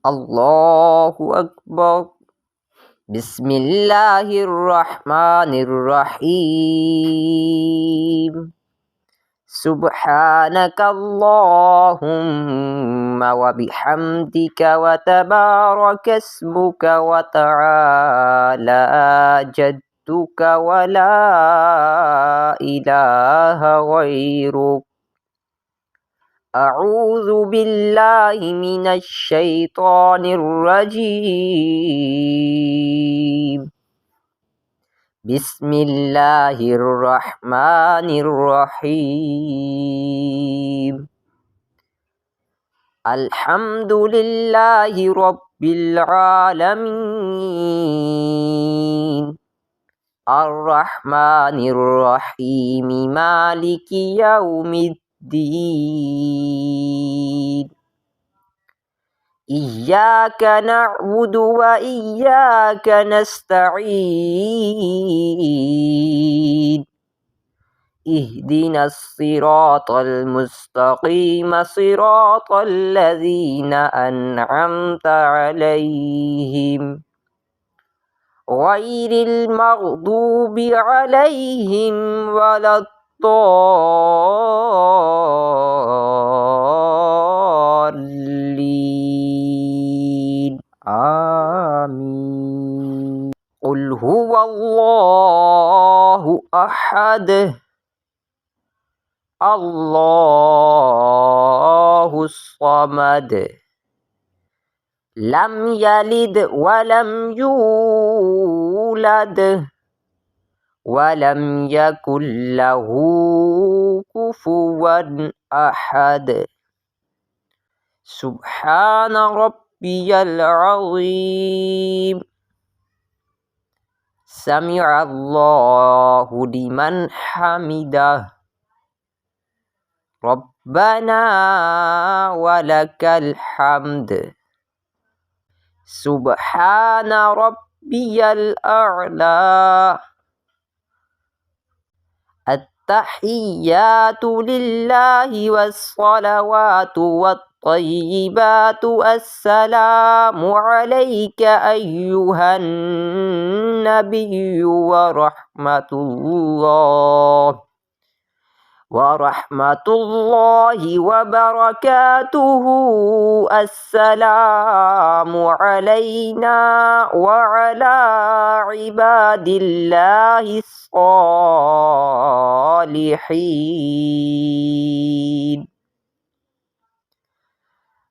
الله أكبر. بسم الله الرحمن الرحيم. سبحانك اللهم وبحمدك وتبارك اسمك وتعالى جدك ولا إله غيرك. أعوذ بالله من الشيطان الرجيم. بسم الله الرحمن الرحيم. الحمد لله رب العالمين. الرحمن الرحيم مالك يوم الدين. إياك نعبد وإياك نستعين. اهدنا الصراط المستقيم صراط الذين أنعمت عليهم غير المغضوب عليهم ولا الضالين. آمين. قل هو الله أحد الله الصمد لم يلد ولم يولد ولم يكن له كفوا أحد. سبحان ربي العظيم. سمع الله لمن حمده. ربنا ولك الحمد. سبحان ربي الأعلى. التحيات لله والصلوات والطيبات. السلام عليك أيها النبي ورحمة الله وبركاته. السلام علينا وعلى عباد الله الصالحين.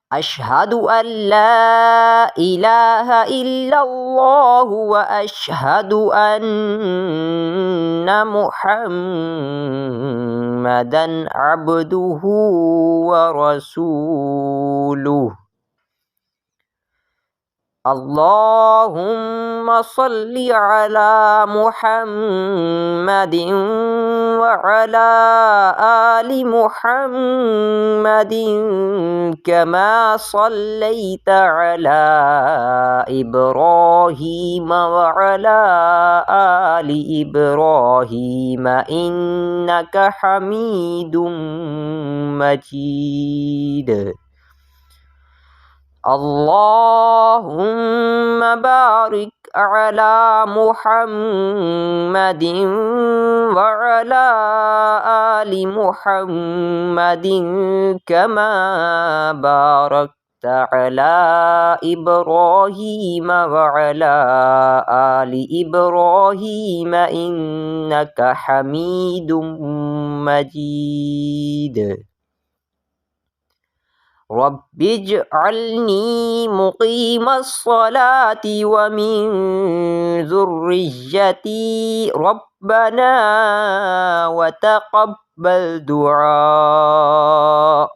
أشهد أن لا إله إلا الله وأشهد أن محمدًا عبده ورسوله. اللهم صل على محمد وعلى آل محمد كما صليت على إبراهيم وعلى آل إبراهيم إنك حميد مجيد. اللهم بارك على محمد وعلى آل محمد كما باركت على إبراهيم وعلى آل إبراهيم إنك حميد مجيد. رب اجعلني مقيم الصلاة ومن ذريتي ربنا وتقبل دعاء.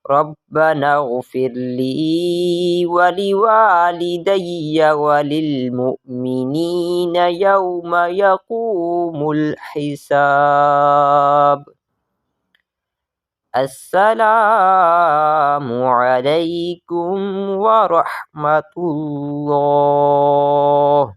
ربنا اغفر لي ولوالدي وللمؤمنين يوم يقوم الحساب. السلام عليكم ورحمة الله.